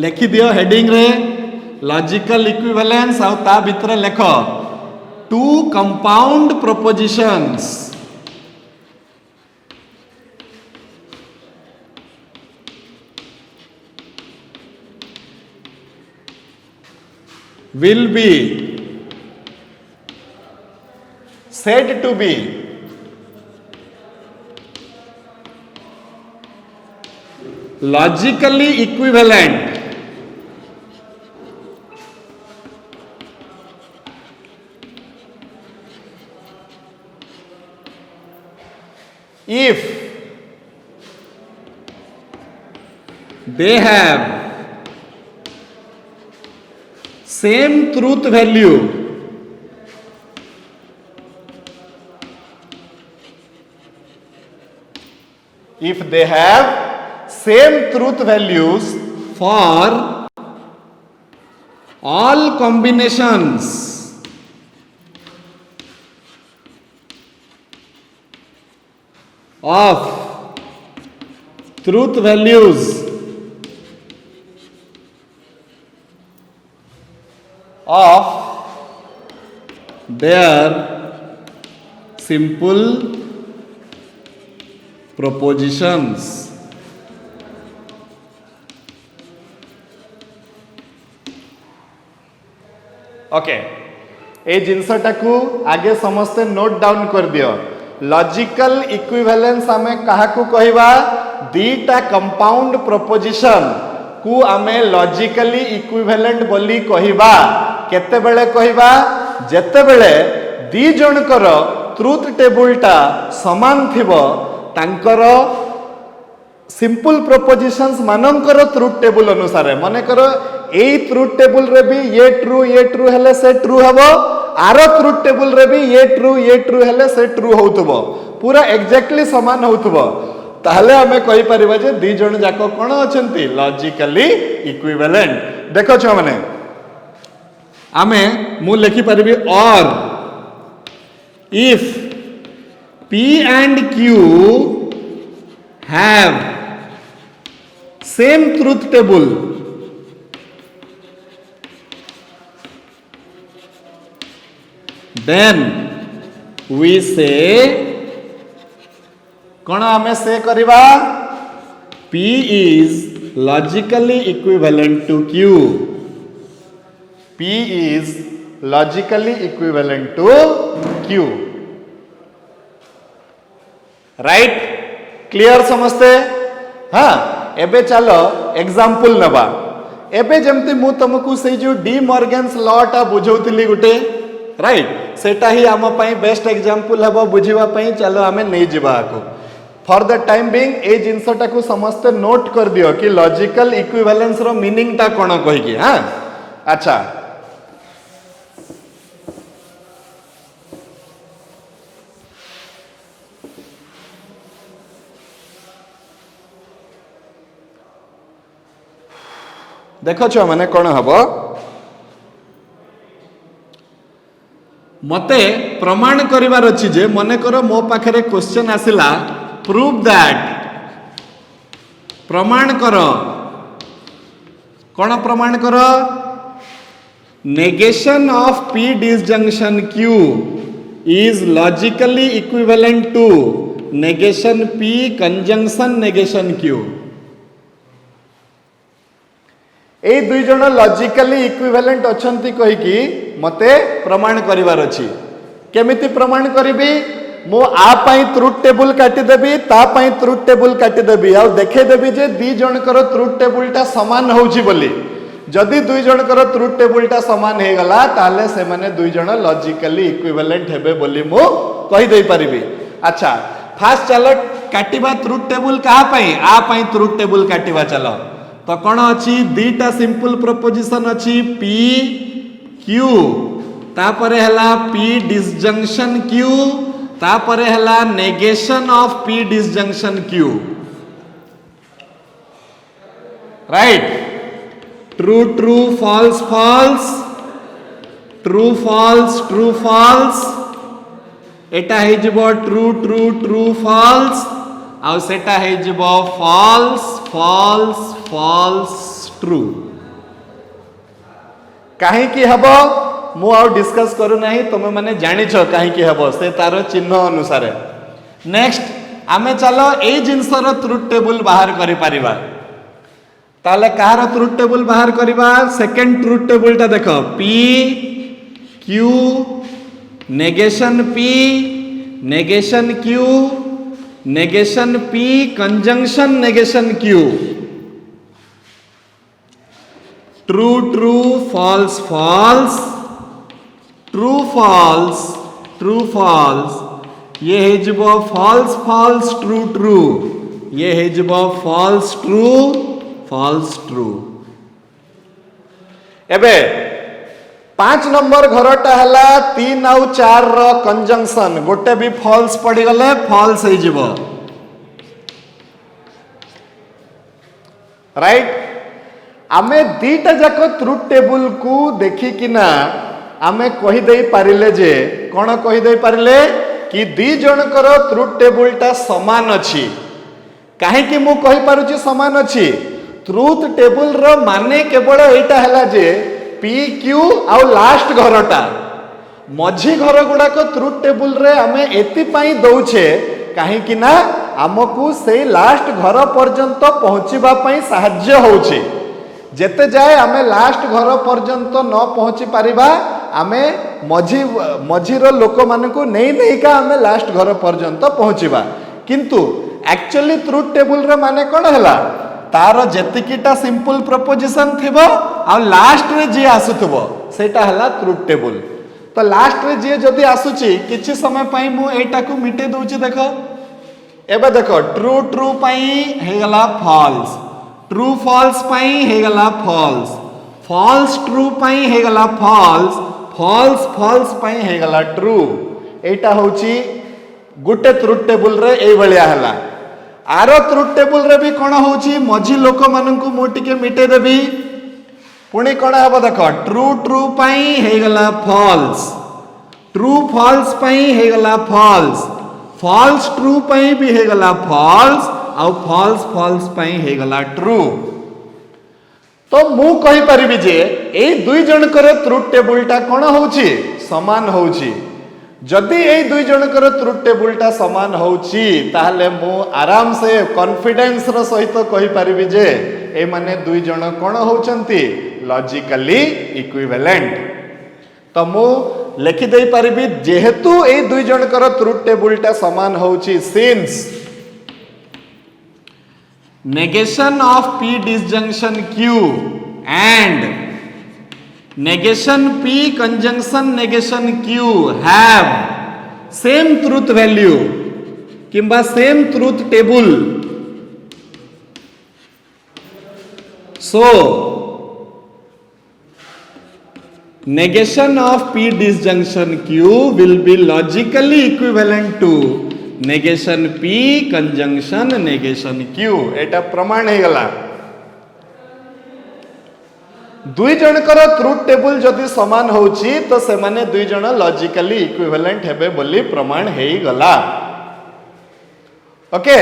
लिखि दियो हेडिंग रे लॉजिकल इक्विवेलेंस आ ता भितर लेख two compound propositions will be said to be logically equivalent if they have same truth value if they have same truth values for all combinations of truth values of their simple propositions okay ए जिनसटा को आगे समस्ते note down कर दियो। Logical equivalence आमे कहा को कहिबा दीटा कंपाउंड प्रोपोजिशन को आमे लॉजिकली इक्विवेलेंट बोली कहिबा केते बेले कहिबा जेते बेले दी जनकर ट्रुथ टेबलटा समान थिबो तांकर सिंपल प्रोपोजिशंस मानकर ट्रुथ टेबल अनुसार माने करो एई ट्रुथ टेबल रे भी ये ट्रू हेले से ट्रू हबो आरो ट्रुथ टेबल रे भी ये ट्रू हेले से ट्रू होउतबो पूरा एग्जैक्टली समान होउतबो ताहले हमें कहि परिबा जे दी जण जाको कोन अछंती लॉजिकली इक्विवेलेंट। देखो छ माने आमे मु लिखि परिबी और if P and Q have same truth table then we say कौन आमे से करिबा P is logically equivalent to Q. P is logically equivalent to Q. Right? Clear समझते? हाँ एबे चलो एग्जाम्पल नबा एबे जमती मु तुमको से जो डी मॉर्गन्स लॉ टा बुझौतिली गुटे राइट सेटा ही आम पई बेस्ट एग्जाम्पल हबो बुझिबा पई चलो आमे नै जिबा को फॉर द टाइम बीइंग ए जिंसटा को समस्त नोट कर दियो कि लॉजिकल इक्विवेलेंस रो मीनिंग ता कोन कहि कि हां अच्छा देखो छो माने कोन हबो मते प्रमाण करिवार अछि जे मने करो मो पाखरे क्वेश्चन आसिला प्रूव दैट प्रमाण करो कोन प्रमाण करो negation of p disjunction q is logically equivalent to negation p conjunction negation q ए दुई जन लॉजिकली इक्विवेलेंट अछंती कहि कि मते प्रमाण करिवार अछि केमिति प्रमाण करिबी मो आ पई ट्रुथ टेबल काटि देबी ता पई ट्रुथ टेबल काटि देबी आ देखे देबी जे दी जनकर ट्रुथ टेबल टा समान होउची बोली जदि दुई जनकर ट्रुथ टेबल टा समान हे गला ताले से माने दुई जन लॉजिकली इक्विवेलेंट हेबे बोली मो कहि देई परिबी अच्छा फास्ट चलो काटिबा ट्रुथ टेबल कहा पई आ पई ट्रुथ टेबल काटिबा चलो तो कौन अच्छी दीटा सिंपल प्रपोजिशन अच्छी p q तापरे हला p डिसजंक्शन q तापरे हला negation of p disjunction q right true true false false true false true false एटा हे जबो ट्रू ट्रू ट्रू फॉल्स आउ सेटा हे जबो फॉल्स फॉल्स फॉल्स ट्रू काहे कि हबो मु आउ डिस्कस करू नाही तुमे माने जानि छ काहे कि हबो से तार चिन्ह अनुसार नेक्स्ट आमे चलो ए जिंसर ट्रुथ टेबल बाहर करि परिबा ताले कहार ट्रुथ टेबल बाहर करिबा सेकंड ट्रुथ टेबल टा देखो p q negation p negation q negation p conjunction negation q true true false false true false true false ये है जब फॉल्स फॉल्स ट्रू ट्रू ये है जब फॉल्स ट्रू फॉल्स ट्रू एबे 5 नंबर घरटा हला 3 आउ 4 रो कंजंक्शन गोटे भी फॉल्स पड़ी गले फॉल्स हे जिवो राइट आमे दीटा जाक ट्रुथ टेबल को देखि किना आमे कहि देई पारिले जे कोन कहि देई पारिले कि दी जनकर ट्रुथ टेबल टा समान अछि काहे कि मु कहि पारुची समान अछि ट्रुथ टेबल रो माने केवल एटा हला जे p q आ लास्ट घरटा मझी घर गुडा को ट्रुथ टेबल रे आमे एति पई दउछे काहे कि ना हमकु से लास्ट घर पर्यंत पहुंचीबा पई सहाय्य होउछे जेते जाए आमे लास्ट घर पर्यंत न पहुंची पारिबा आमे मझीर लोक मानकु नहीं नहीं का आमे लास्ट घर पर्यंत पहुंचीबा किंतु एक्चुअली ट्रुथ टेबल रे माने कोन हला तार जेतिकीटा सिंपल प्रपोजिशन थिबो आ लास्ट रे जे आसुथबो सेटा हला ट्रुथ टेबल तो लास्ट रे जे जदी आसुची किछि समय पई मु एटा को मिटे दउची देखो एबे देखो ट्रू ट्रू पई हे गला फॉल्स ट्रू फॉल्स पई हे गला फॉल्स फॉल्स ट्रू पई हे गला फॉल्स फॉल्स फॉल्स पई हे गला ट्रू एटा होची गुटे ट्रुथ टेबल रे एई भलिया हला आरो ट्रुथ टेबल रे भी कोन होची मझी लोक माननकु मो टिके मिटे देबी पुणी कोन हबो देखो ट्रू ट्रू पई हे गला फॉल्स ट्रू फॉल्स पई हे गला फॉल्स फॉल्स ट्रू पई भी हे गला फॉल्स आउ फॉल्स फॉल्स पई हे गला ट्रू तो मु कहि परिबी जे ए दुई जनकर ट्रुथ टेबल टा कोन होउची समान होउची जदि ए दुई जनकर ट्रुथ टेबल टा समान होउची ताहले मु आराम से कॉन्फिडेंस रो सहित कहि परिबी जे ए माने दुई जण कौन होचंती लॉजिकली इक्विवेलेंट। तो मु लिखि दे परिबी जेहेतु ए दुई जण कर ट्रुथ टेबल टा समान होची since negation of p disjunction q and negation p conjunction negation q have same truth value किंबा same truth table, so negation of p disjunction q will be logically equivalent to negation p conjunction negation q। एटा प्रमाण है गला दुई जण कर truth table जदि समान होची तो से माने दुई जण लॉजिकली इक्विवेलेंट हेबे बोली प्रमाण है गला। ओके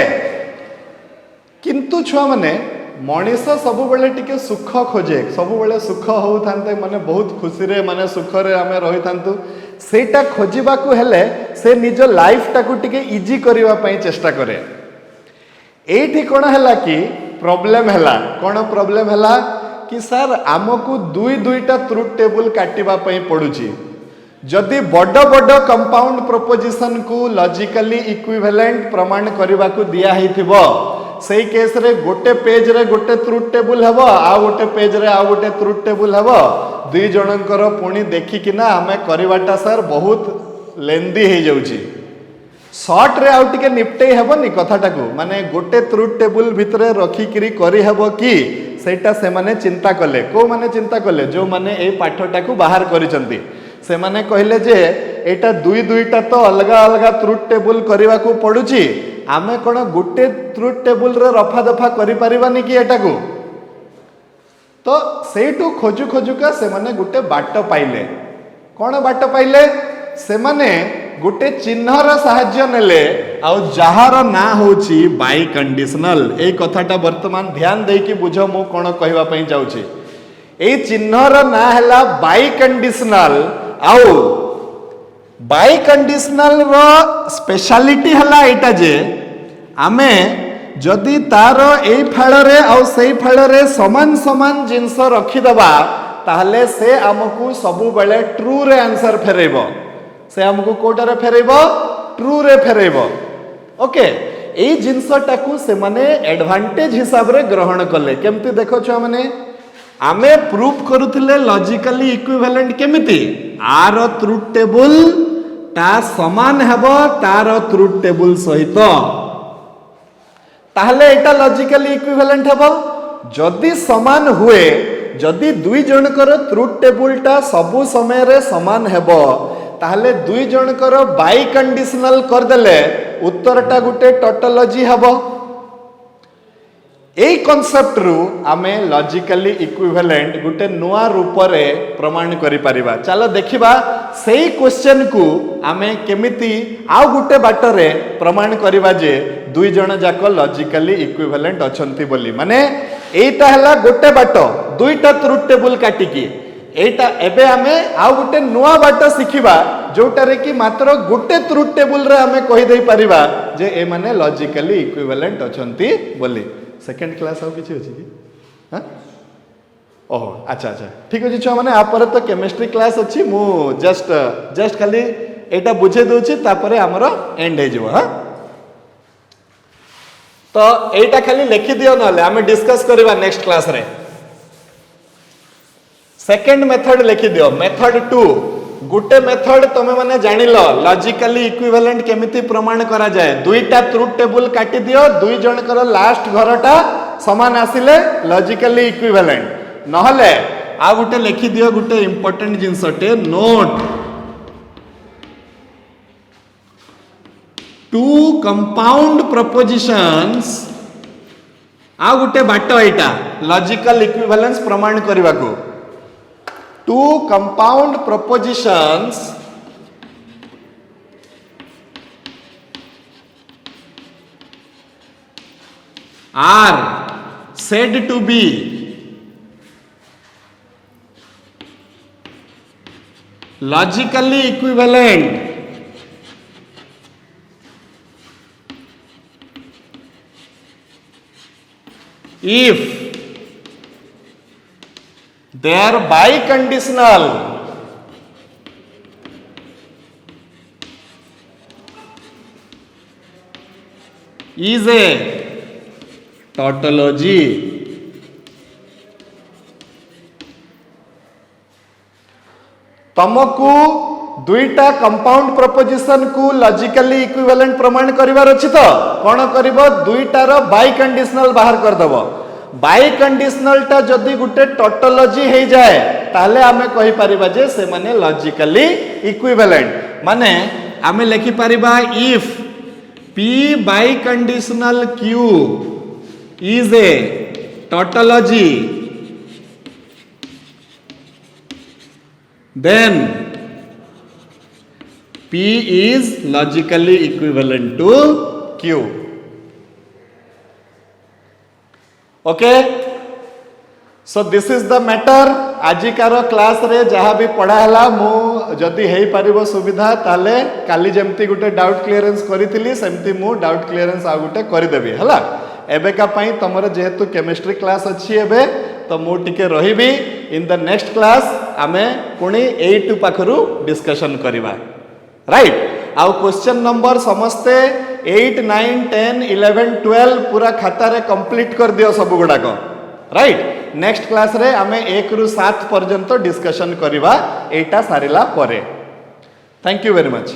किंतु छुआ माने मनीष सब बेले टिके सुख खोजे, सब बेले सुख होउथांते माने बहुत खुशी रे माने सुख रे आमे रहि थांतु, सेटा खोजिबा को हेले से निज लाइफ टाकू टिके इजी करिवा पई चेष्टा करे। एठी कोन हैला कि प्रॉब्लम हैला, कोन प्रॉब्लम हैला कि सर आमको दुई दुईटा ट्रुथ टेबल काटिबा पई पडुची। जदि बड़ बड़ कंपाउंड प्रोपोजिशन को लॉजिकली इक्विवेलेंट प्रमाण करबा को दिया हेथिबो, सेही केस रे गोटे पेज रे गोटे ट्रुथ टेबल हेबो, आ गोटे पेज रे आ गोटे ट्रुथ टेबल हेबो। दुई जनकर पुणी देखिकिना आमे करवाटा सर बहुत लेंदी हो जाउची। शॉर्ट रे आउ टिके निपटे हेबनी कथाटाकू, माने गोटे ट्रुथ टेबल भितरे रखिकिरी करि हेबो कि सेटा से माने चिंता कले। को माने चिंता कले जो माने ए पाठटाकू बाहर करिसंती, से माने कहले जे एटा दुई दुईटा तो अलग अलग ट्रुथ टेबल करबा को पडुची, आमे कोन गोटे ट्रुथ टेबल रे रफा दफा करि परिबानी कि एटाकू। तो सेटू खोजु खोजुका से माने गोटे बाट पाइले। कोन बाट पाइले? से माने गोटे चिन्हर साहाय्य नेले आउ जहार ना होची बाई कंडीशनल। ए कथाटा वर्तमान ध्यान देकी बुझो मु कोन कहबा पई जाउची। ए चिन्हर ना हैला बाई कंडीशनल, आउ बाई कंडीशनल रो स्पेशलिटी हला एटा जे आमे जदि तार ए फाड़े आउ से फाड़े समान समान जिनस रखिदबा ताहले से आमको सबु बेले ट्रू रे आंसर फेरेबो। से आमको कोटारे फेरेबो? ट्रू रे फेरेबो। ओके ए जिनसटाकू से माने एडवांटेज हिसाब रे ग्रहण कले। केमती देखो छुआ माने आमे प्रूफ करूथिले लॉजिकली इक्विवेलेंट केमिति आर ट्रुथ टेबल ता समान हेबो तार ट्रुथ टेबल सहित, ताहले एटा लॉजिकली इक्विवेलेंट हेबो। जदि समान हुए, जदि दुई जनकर ट्रुथ टेबल ता सबु समय रे समान हेबो, ताहले दुई जनकर बाई कंडीशनल कर देले उत्तरटा गुटे टोटोलॉजी हेबो। एई कॉन्सेप्ट रु आमे लॉजिकली इक्विवेलेंट गुटे नुआ रूप रे प्रमाण करि परिबा। चलो देखिबा सेई क्वेश्चन को आमे केमिति आउ गुटे बाटरे प्रमाण करिबा जे दुई जण जाक लॉजिकली इक्विवेलेंट अछंती बोली। माने एटा हला गोटे बाट दुईटा ट्रुथ टेबल काटिकी एटा एबे आमे आउ गुटे नुआ बाट सिखिबा जोटारे कि मात्र गोटे ट्रुथ टेबल रे आमे कहि देई परिबा जे ए माने लॉजिकली इक्विवेलेंट अछंती बोली। सेकेंड क्लास आउ किछि अछि कि? हां ओहो अच्छा अच्छा ठीक अछि छुआ माने आप पर तो केमिस्ट्री क्लास अछि, मु जस्ट खाली एटा बुझे दोछि तापरे हमरो एंड हे जिवो। हां तो एटा खाली लिखि दियो नले आमे डिस्कस करबा नेक्स्ट क्लास रे। सेकेंड मेथड लिखि दियो। मेथड 2 गुटे मेथड तमे माने जानिलो लॉजिकली इक्विवेलेंट केमिति प्रमाण करा जाए। दुईटा ट्रुथ टेबल काटी दियो, दुई जनकर लास्ट घरटा समान आसिले लॉजिकली इक्विवेलेंट, नहले आ गुटे लिखि दियो गुटे इंपोर्टेंट जिंसटे नोट टू कंपाउंड प्रोपोजिशंस आ गुटे बाट एटा लॉजिकल इक्विवेलेंस प्रमाण करबा को। Two compound propositions are said to be logically equivalent if their biconditional is a tautology. तुमको दुईटा कंपाउंड प्रपोजिशन को लॉजिकली इक्विवेलेंट प्रमाण करिवार अछि तो कोन करिवो दुईटार बाई कंडीशनल बाहर कर दबो बाई कंडीशनल टा जदी गुटे टोटोलॉजी हे जाए ताले आमे कहि परिबा जे से माने लॉजिकली इक्विवेलेंट माने आमे लिखि परिबा if P by conditional Q is a tautology, then P is logically equivalent to Q. Okay? So this is the matter. आजिकार क्लास रे जहाँ भी पढ़ा है मु जदि हो पार सुविधा ताले काली जमती गोटे डाउट क्लीयरेंस करी सेमती मु डाउट क्लीयरेंस आ गोटे करदेवी है एबेका तुमर जेहेतु केमिस्ट्री क्लास अच्छी एबे तो मु टिके रहिबी इन द नेक्स्ट क्लास आमे पुणी 8 पाखरु डिस्कशन करिबा राइट आउ क्वेश्चन नंबर समस्ते 8 9 10 11 12 पूरा खाता रे कंप्लीट कर दियो सब गुडाक राइट नेक्स्ट क्लास रे आमे 1 रु 7 पर्यंत डिस्कशन करिबा एटा सारिला परे थैंक यू वेरी मच।